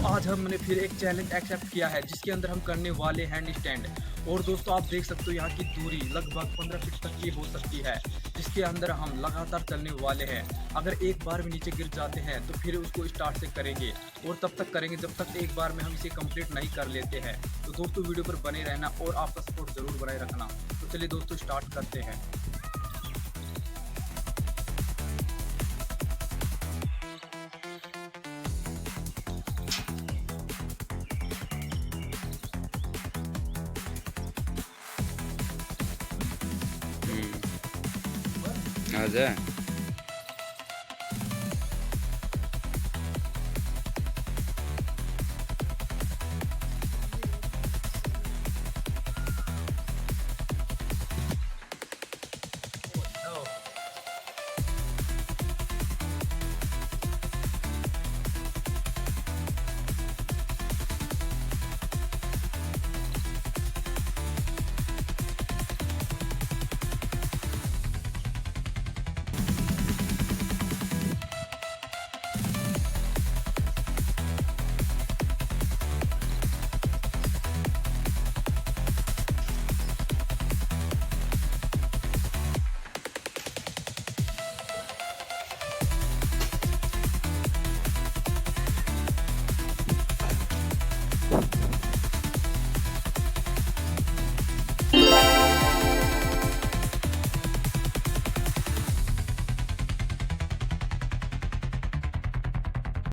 दोस्तों आज हमने फिर एक चैलेंज एक्सेप्ट किया है जिसके अंदर हम करने वाले हैंड स्टैंड। और दोस्तों आप देख सकते हो यहाँ की दूरी लगभग 15 फीट तक की हो सकती है, जिसके अंदर हम लगातार चलने वाले हैं। अगर एक बार भी नीचे गिर जाते हैं तो फिर उसको स्टार्ट से करेंगे और तब तक करेंगे जब तक एक बार में हम इसे कंप्लीट नहीं कर लेते हैं। तो दोस्तों वीडियो पर बने रहना और आपका सपोर्ट ज़रूर बनाए रखना। तो चलिए दोस्तों स्टार्ट करते हैं। आजा।